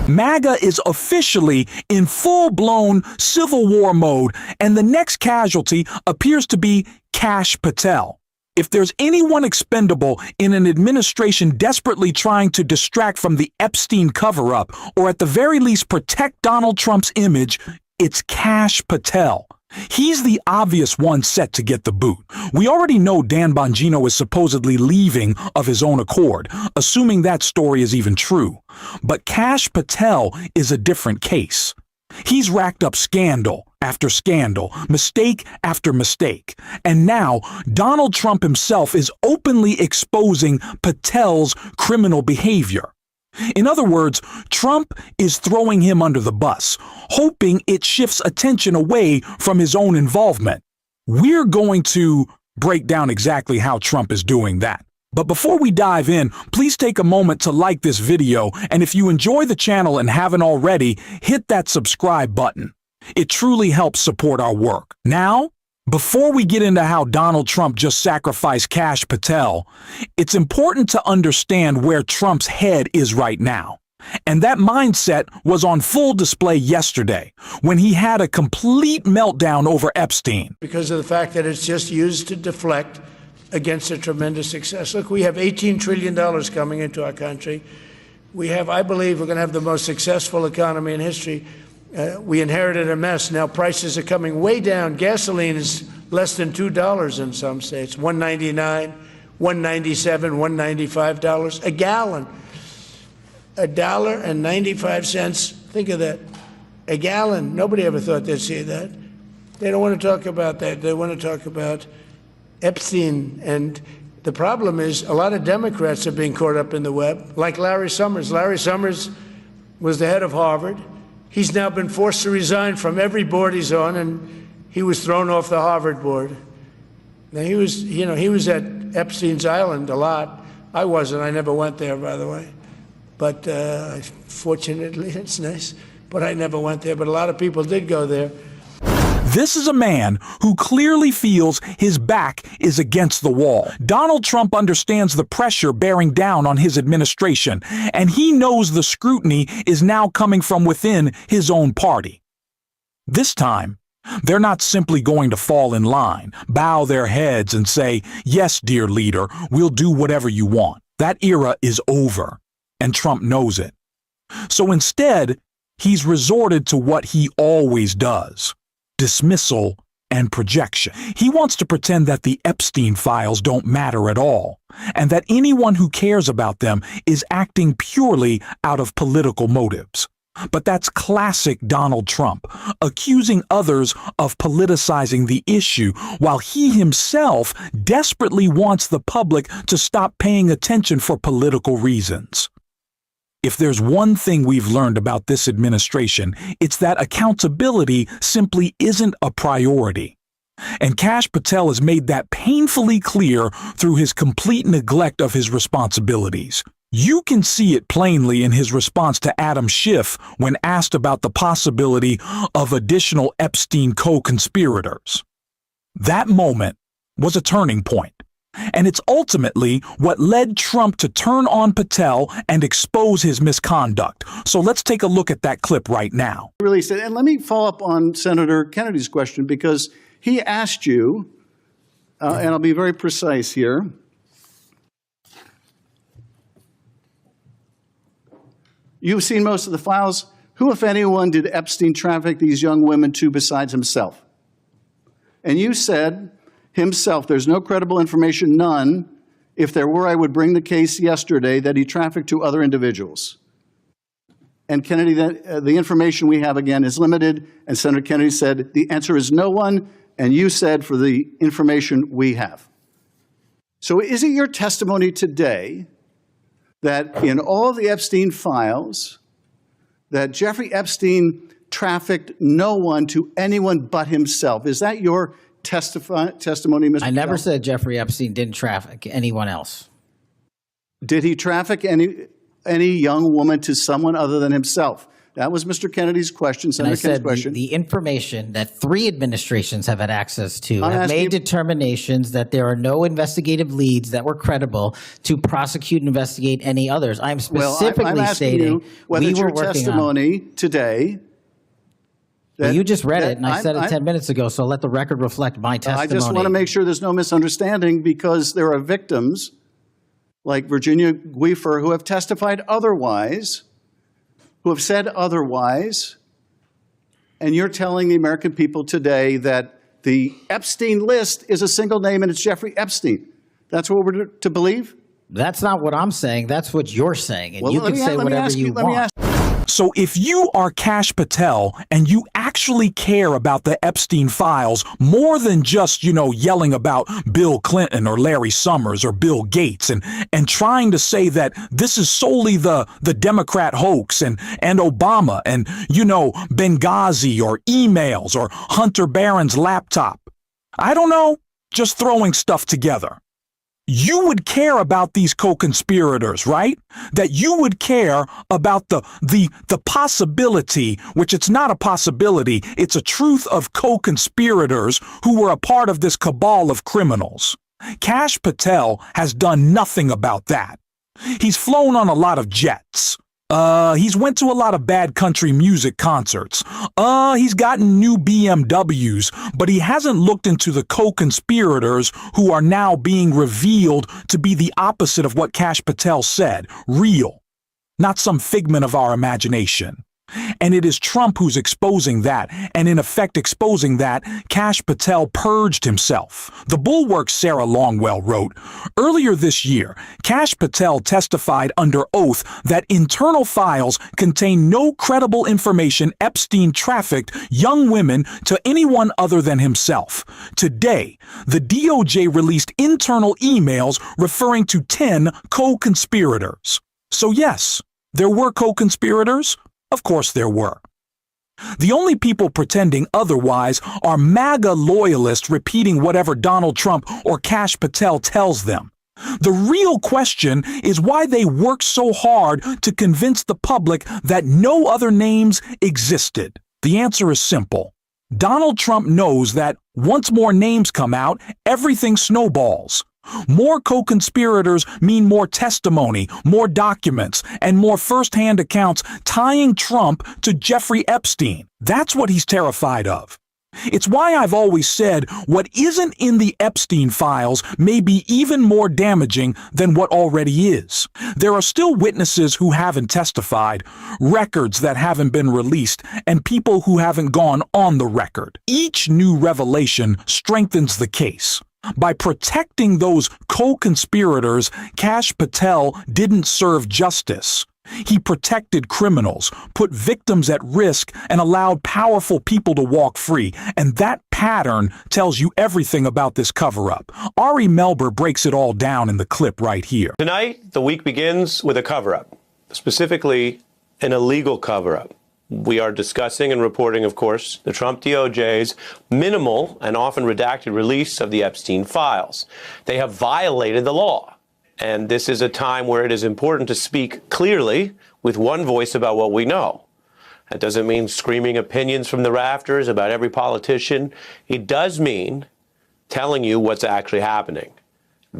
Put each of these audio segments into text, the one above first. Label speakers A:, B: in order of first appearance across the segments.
A: MAGA is officially in full-blown civil war mode, and the next casualty appears to be Kash Patel. If there's anyone expendable in an administration desperately trying to distract from the Epstein cover-up, or at the very least protect Donald Trump's image, it's Kash Patel. He's the obvious one set to get the boot. We already know Dan Bongino is supposedly leaving of his own accord, assuming that story is even true. But Kash Patel is a different case. He's racked up scandal after scandal, mistake after mistake. And now, Donald Trump himself is openly exposing Patel's criminal behavior. In other words, Trump is throwing him under the bus, hoping it shifts attention away from his own involvement. We're going to break down exactly how Trump is doing that. But before we dive in, please take a moment to like this video, and if you enjoy the channel and haven't already, hit that subscribe button. It truly helps support our work. Now, before we get into how Donald Trump just sacrificed Kash Patel, it's important to understand where Trump's head is right now. And that mindset was on full display yesterday, when he had a complete meltdown over Epstein.
B: Because of the fact that it's just used to deflect against a tremendous success. Look, we have $18 trillion coming into our country. We have, I believe, we're going to have the most successful economy in history. We inherited a mess. Now prices are coming way down. Gasoline is less than $2 in some states. $1.99, $1.97, $1.95 a gallon. $1.95. Think of that. A gallon. Nobody ever thought they'd see that. They don't want to talk about that. They want to talk about Epstein. And the problem is a lot of Democrats are being caught up in the web, like Larry Summers. Larry Summers was the head of Harvard. He's now been forced to resign from every board he's on, and he was thrown off the Harvard board. Now, he was at Epstein's Island a lot. I wasn't. I never went there, by the way. But fortunately, it's nice. But I never went there. But a lot of people did go there.
A: This is a man who clearly feels his back is against the wall. Donald Trump understands the pressure bearing down on his administration, and he knows the scrutiny is now coming from within his own party. This time, they're not simply going to fall in line, bow their heads and say, "Yes, dear leader, we'll do whatever you want." That era is over, and Trump knows it. So instead, he's resorted to what he always does: dismissal and projection. He wants to pretend that the Epstein files don't matter at all, and that anyone who cares about them is acting purely out of political motives. But that's classic Donald Trump, accusing others of politicizing the issue, while he himself desperately wants the public to stop paying attention for political reasons. If there's one thing we've learned about this administration, it's that accountability simply isn't a priority. And Kash Patel has made that painfully clear through his complete neglect of his responsibilities. You can see it plainly in his response to Adam Schiff when asked about the possibility of additional Epstein co-conspirators. That moment was a turning point. And it's ultimately what led Trump to turn on Patel and expose his misconduct. So let's take a look at that clip right now.
C: Really said, and let me follow up on Senator Kennedy's question, because he asked you, and I'll be very precise here. You've seen most of the files. Who, if anyone, did Epstein traffic these young women to besides himself? And you said, himself, there's no credible information, none. If there were, I would bring the case yesterday that he trafficked to other individuals. And Kennedy, the information we have, again, is limited. And Senator Kennedy said, the answer is no one. And you said, for the information we have. So is it your testimony today that in all of the Epstein files, that Jeffrey Epstein trafficked no one to anyone but himself? Is that your testimony, Mr.
D: I never
C: Patel?
D: said Jeffrey Epstein didn't traffic anyone else.
C: Did he traffic any young woman to someone other than himself? That was Mr. Kennedy's question,
D: And
C: Senator
D: I
C: Kennedy's
D: said
C: question.
D: the information that 3 administrations have had access to
C: I'm
D: have
C: asking
D: made
C: you-
D: determinations that there are no investigative leads that were credible to prosecute and investigate any others. I'm specifically
C: I'm asking
D: stating
C: you whether
D: we
C: it's
D: were
C: your
D: working on.
C: testimony today.
D: Well, you just read
C: that
D: it, and I said it 10 minutes ago, so let the record reflect my testimony.
C: I just want to make sure there's no misunderstanding, because there are victims like Virginia Guifer who have testified otherwise, who have said otherwise, and you're telling the American people today that the Epstein list is a single name and it's Jeffrey Epstein. That's what we're to believe?
D: That's not what I'm saying. That's what you're saying, and
C: Well,
D: you
C: let
D: can
C: me-
D: say
C: let me
D: whatever
C: ask
D: you
C: let me
D: want.
C: ask-
A: So if you are Kash Patel and you actually care about the Epstein files more than just, yelling about Bill Clinton or Larry Summers or Bill Gates and trying to say that this is solely the Democrat hoax and Obama and, Benghazi or emails or Hunter Barron's laptop, I don't know, just throwing stuff together. You would care about these co-conspirators, right? That you would care about the possibility, which it's not a possibility, it's a truth of co-conspirators who were a part of this cabal of criminals. Kash Patel has done nothing about that. He's flown on a lot of jets. He's went to a lot of bad country music concerts. He's gotten new BMWs, but he hasn't looked into the co-conspirators who are now being revealed to be the opposite of what Kash Patel said, real, not some figment of our imagination. And it is Trump who's exposing that, and in effect exposing that, Kash Patel purged himself. The Bulwark Sarah Longwell wrote, earlier this year, Kash Patel testified under oath that internal files contain no credible information Epstein trafficked young women to anyone other than himself. Today, the DOJ released internal emails referring to 10 co-conspirators. So yes, there were co-conspirators. Of course there were. The only people pretending otherwise are MAGA loyalists repeating whatever Donald Trump or Kash Patel tells them. The real question is why they work so hard to convince the public that no other names existed. The answer is simple. Donald Trump knows that once more names come out, everything snowballs. More co-conspirators mean more testimony, more documents, and more first-hand accounts tying Trump to Jeffrey Epstein. That's what he's terrified of. It's why I've always said what isn't in the Epstein files may be even more damaging than what already is. There are still witnesses who haven't testified, records that haven't been released, and people who haven't gone on the record. Each new revelation strengthens the case. By protecting those co-conspirators, Kash Patel didn't serve justice. He protected criminals, put victims at risk, and allowed powerful people to walk free. And that pattern tells you everything about this cover-up. Ari Melber breaks it all down in the clip right here.
E: Tonight, the week begins with a cover-up, specifically an illegal cover-up. We are discussing and reporting, of course, the Trump DOJ's minimal and often redacted release of the Epstein files. They have violated the law. And this is a time where it is important to speak clearly with one voice about what we know. That doesn't mean screaming opinions from the rafters about every politician. It does mean telling you what's actually happening.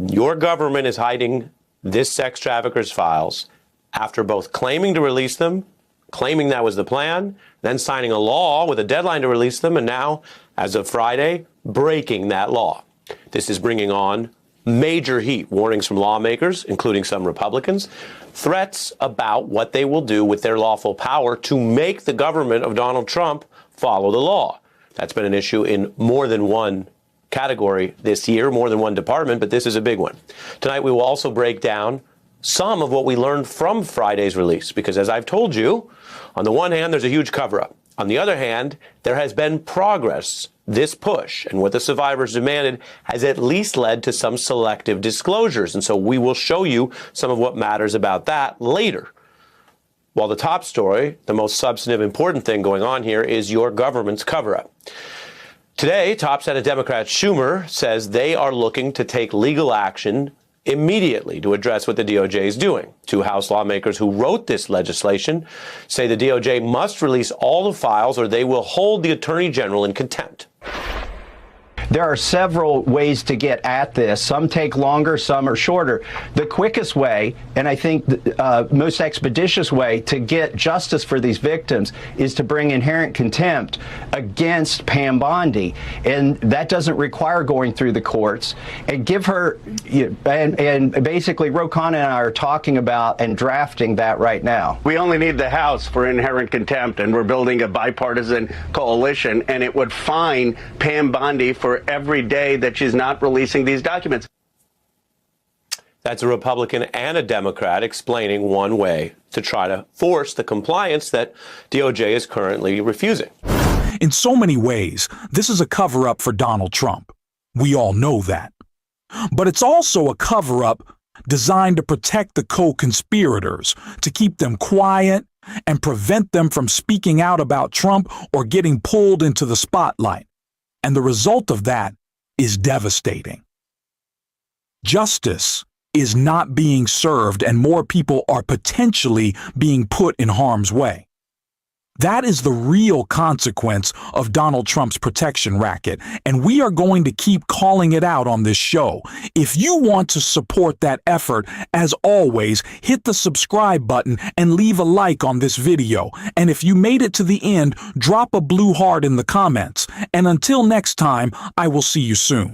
E: Your government is hiding this sex trafficker's files after both claiming to release them, claiming that was the plan, then signing a law with a deadline to release them, and now, as of Friday, breaking that law. This is bringing on major heat, warnings from lawmakers, including some Republicans, threats about what they will do with their lawful power to make the government of Donald Trump follow the law. That's been an issue in more than one category this year, more than one department, but this is a big one. Tonight, we will also break down some of what we learned from Friday's release, because as I've told you, on the one hand, there's a huge cover-up. On the other hand, there has been progress. This push and what the survivors demanded has at least led to some selective disclosures. And so we will show you some of what matters about that later. While the top story, the most substantive, important thing going on here is your government's cover-up. Today, top Senate Democrat Schumer says they are looking to take legal action immediately to address what the DOJ is doing. Two House lawmakers who wrote this legislation say the DOJ must release all the files or they will hold the Attorney General in contempt.
F: There are several ways to get at this. Some take longer, some are shorter. The quickest way, and I think the most expeditious way to get justice for these victims is to bring inherent contempt against Pam Bondi. And that doesn't require going through the courts. And give her, and basically Rokan and I are talking about and drafting that right now.
G: We only need the House for inherent contempt, and we're building a bipartisan coalition, and it would fine Pam Bondi for every day that she's not releasing these documents.
E: That's a Republican and a Democrat explaining one way to try to force the compliance that DOJ is currently refusing.
A: In so many ways, this is a cover-up for Donald Trump. We all know that. But it's also a cover-up designed to protect the co-conspirators, to keep them quiet and prevent them from speaking out about Trump or getting pulled into the spotlight. And the result of that is devastating. Justice is not being served, and more people are potentially being put in harm's way. That is the real consequence of Donald Trump's protection racket, and we are going to keep calling it out on this show. If you want to support that effort, as always, hit the subscribe button and leave a like on this video. And if you made it to the end, drop a blue heart in the comments. And until next time, I will see you soon.